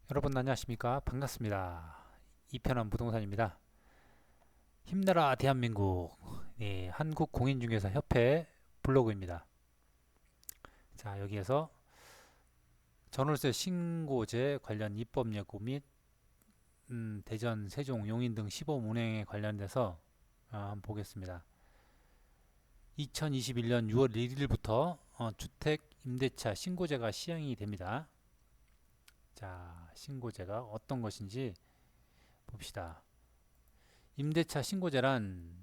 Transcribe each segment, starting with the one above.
여러분 안녕하십니까? 반갑습니다. 이편한 부동산입니다. 힘내라 대한민국. 예, 한국공인중개사협회 블로그입니다. 자, 여기에서 전월세 신고제 관련 입법 예고 및 대전, 세종, 용인 등 시범 운행에 관련돼서 한번 보겠습니다. 2021년 6월 1일부터 주택 임대차 신고제가 시행이 됩니다. 자, 신고제가 어떤 것인지 봅시다. 임대차 신고제란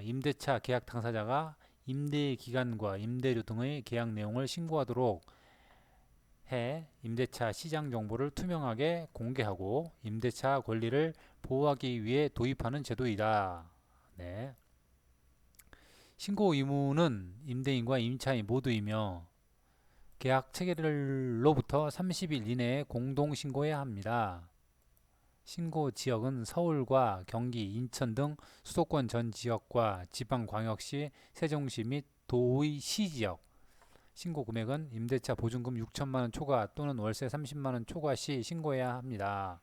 임대차 계약 당사자가 임대 기간과 임대료 등의 계약 내용을 신고하도록 해 임대차 시장 정보를 투명하게 공개하고 임대차 권리를 보호하기 위해 도입하는 제도이다. 네. 신고 의무는 임대인과 임차인 모두이며 계약 체결일로부터 30일 이내에 공동 신고해야 합니다. 신고 지역은 서울과 경기, 인천 등 수도권 전 지역과 지방광역시, 세종시 및 도의 시지역. 신고 금액은 임대차 보증금 6천만 원 초과 또는 월세 30만 원 초과 시 신고해야 합니다.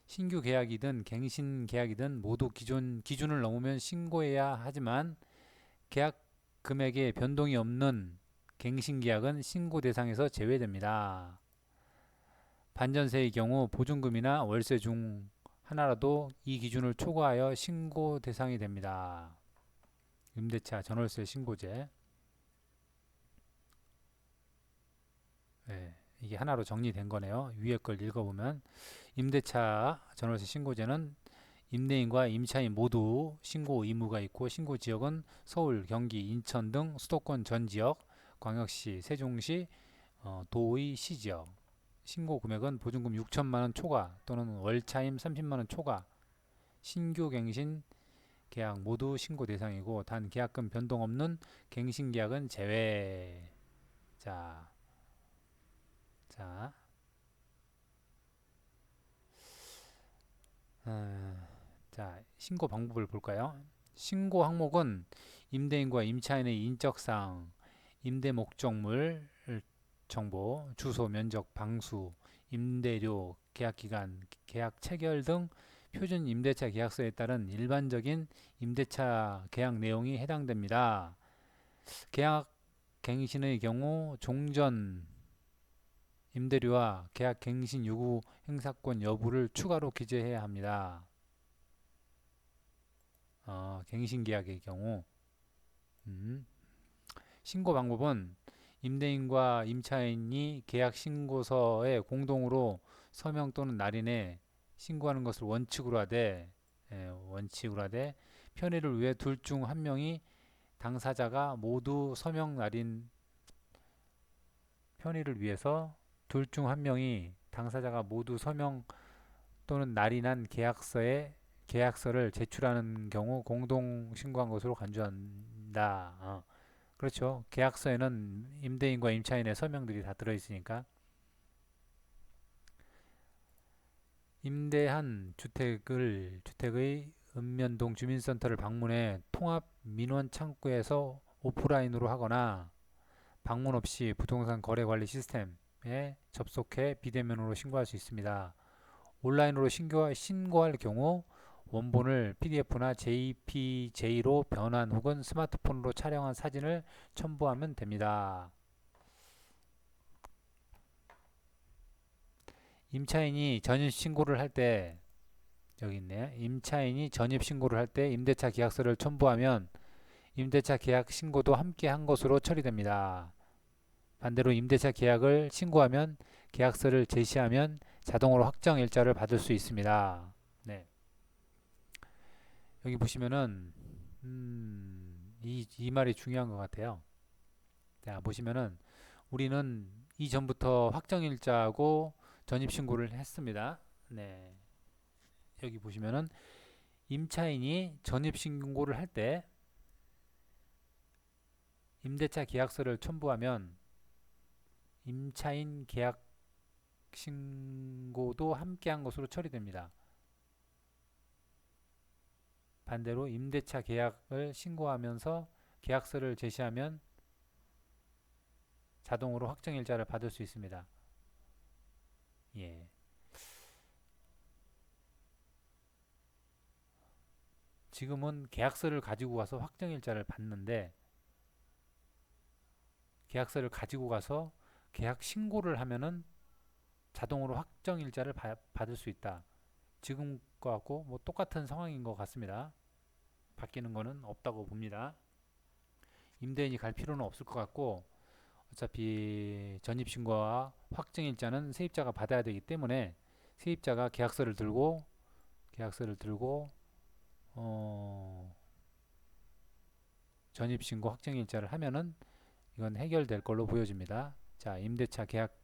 신규 계약이든 갱신 계약이든 모두 기준을 넘으면 신고해야 하지만 계약 금액에 변동이 없는 갱신 계약은 신고 대상에서 제외됩니다. 반전세의 경우 보증금이나 월세 중 하나라도 이 기준을 초과하여 신고 대상이 됩니다. 임대차 전월세 신고제. 네, 이게 하나로 정리된 거네요. 위에 걸 읽어보면 임대차 전월세 신고제는 임대인과 임차인 모두 신고 의무가 있고 신고 지역은 서울, 경기, 인천 등 수도권 전 지역, 광역시, 세종시, 도의 시지역. 신고 금액은 보증금 6천만 원 초과 또는 월차임 30만 원 초과. 신규 갱신 계약 모두 신고 대상이고 단 계약금 변동 없는 갱신 계약은 제외. 자, 자, 자, 신고 방법을 볼까요? 신고 항목은 임대인과 임차인의 인적사항, 임대 목적물 정보, 주소, 면적, 방수, 임대료, 계약기간, 계약 체결 등 표준 임대차 계약서에 따른 일반적인 임대차 계약 내용이 해당됩니다. 계약 갱신의 경우 종전 임대료와 계약 갱신 요구 행사권 여부를 추가로 기재해야 합니다. 갱신 계약의 경우 신고 방법은 임대인과 임차인이 계약 신고서에 공동으로 서명 또는 날인해 신고하는 것을 원칙으로 하되 편의를 위해 둘 중 한 명이 당사자가 모두 서명 날인 편의를 위해서 둘 중 한 명이 당사자가 모두 서명 또는 날인한 계약서를 제출하는 경우 공동 신고한 것으로 간주한다. 그렇죠. 계약서에는 임대인과 임차인의 서명들이 다 들어있으니까. 임대한 주택의 읍면동 주민센터를 방문해 통합 민원 창구에서 오프라인으로 하거나 방문 없이 부동산 거래 관리 시스템에 접속해 비대면으로 신고할 수 있습니다. 온라인으로 신고할 경우 원본을 PDF나 JPG로 변환 혹은 스마트폰으로 촬영한 사진을 첨부하면 됩니다. 임차인이 전입신고를 할 때 여기 있네요. 임차인이 전입신고를 할 때 임대차 계약서를 첨부하면 임대차 계약 신고도 함께 한 것으로 처리됩니다. 반대로 임대차 계약을 신고하면 계약서를 제시하면 자동으로 확정 일자를 받을 수 있습니다. 네. 여기 보시면은 이 말이 중요한 것 같아요. 자, 보시면은 우리는 이전부터 확정일자하고 전입신고를 했습니다. 네. 여기 보시면은 임차인이 전입신고를 할 때 임대차 계약서를 첨부하면 임차인 계약 신고도 함께한 것으로 처리됩니다. 반대로 임대차 계약을 신고하면서 계약서를 제시하면 자동으로 확정일자를 받을 수 있습니다. 예. 지금은 계약서를 가지고 가서 확정일자를 받는데 계약서를 가지고 가서 계약 신고를 하면은 자동으로 확정일자를 받을 수 있다. 지금 거하고 뭐 똑같은 상황인 것 같습니다. 바뀌는 거는 없다고 봅니다. 임대인이 갈 필요는 없을 것 같고 어차피 전입신고와 확정일자는 세입자가 받아야 되기 때문에 세입자가 계약서를 들고 어, 전입신고 확정일자를 하면은 이건 해결될 걸로 보여집니다. 자, 임대차 계약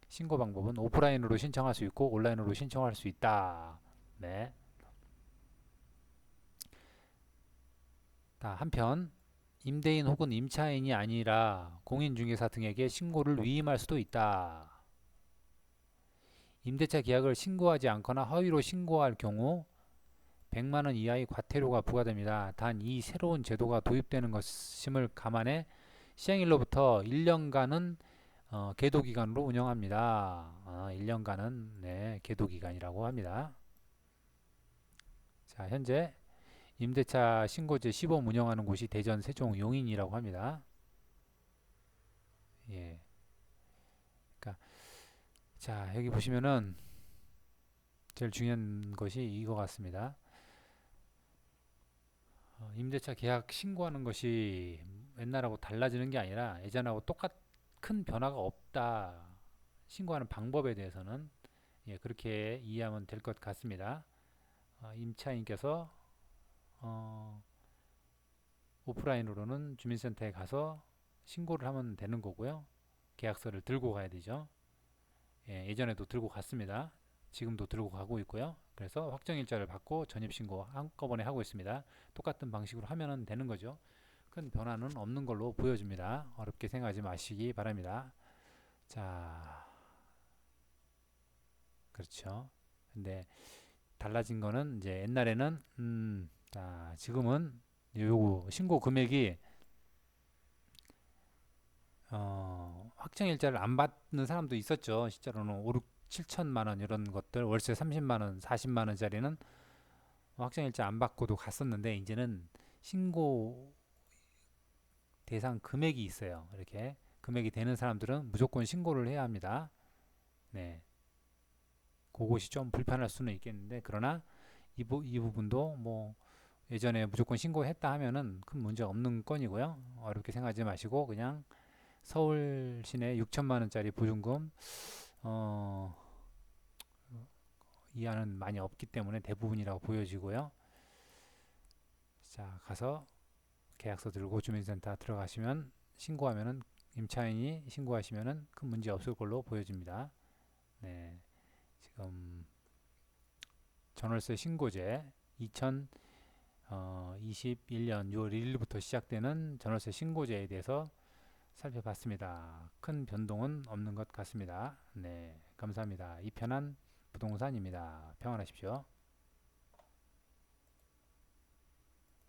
신고 방법은 오프라인으로 신청할 수 있고 온라인으로 신청할 수 있다. 네. 한편 임대인 혹은 임차인이 아니라 공인중개사 등에게 신고를 위임할 수도 있다. 임대차 계약을 신고하지 않거나 허위로 신고할 경우 100만 원 이하의 과태료가 부과됩니다. 단 이 새로운 제도가 도입되는 것임을 감안해 시행일로부터 1년간은 계도 기간으로 운영합니다. 1년간은 네, 계도 기간이라고 합니다. 자, 현재 임대차 신고제 시범 운영하는 곳이 대전, 세종, 용인이라고 합니다. 예. 그러니까 자, 여기 보시면은 제일 중요한 것이 이거 같습니다. 임대차 계약 신고하는 것이 옛날하고 달라지는 게 아니라 예전하고 큰 변화가 없다. 신고하는 방법에 대해서는 예, 그렇게 이해하면 될 것 같습니다. 임차인께서 어, 오프라인으로는 주민센터에 가서 신고를 하면 되는 거고요. 계약서를 들고 가야 되죠. 예, 예전에도 들고 갔습니다. 지금도 들고 가고 있고요. 그래서 확정일자를 받고 전입신고 한꺼번에 하고 있습니다. 똑같은 방식으로 하면 되는 거죠. 큰 변화는 없는 걸로 보여집니다. 어렵게 생각하지 마시기 바랍니다. 자, 그렇죠. 근데 달라진 거는 이제 옛날에는 자, 지금은 요거 신고 금액이 확정일자를 안 받는 사람도 있었죠. 실제로는 5, 6, 7천만 원 이런 것들 월세 30만 원, 40만 원짜리는 확정일자 안 받고도 갔었는데 이제는 신고 대상 금액이 있어요. 이렇게 금액이 되는 사람들은 무조건 신고를 해야 합니다. 네, 그것이 좀 불편할 수는 있겠는데 그러나 이 부분도 뭐 예전에 무조건 신고했다 하면은 큰 문제 없는 건이고요. 어렵게 생각하지 마시고 그냥 서울 시내 6천만 원짜리 보증금 어, 이하는 많이 없기 때문에 대부분이라고 보여지고요. 자, 가서 계약서 들고 주민센터 들어가시면 신고하면은 임차인이 신고하시면은 큰 문제 없을 걸로 보여집니다. 네, 지금 전월세 신고제 2021년 6월 1일부터 시작되는 전월세 신고제에 대해서 살펴봤습니다. 큰 변동은 없는 것 같습니다. 네, 감사합니다. 이편한 부동산입니다. 평안하십시오.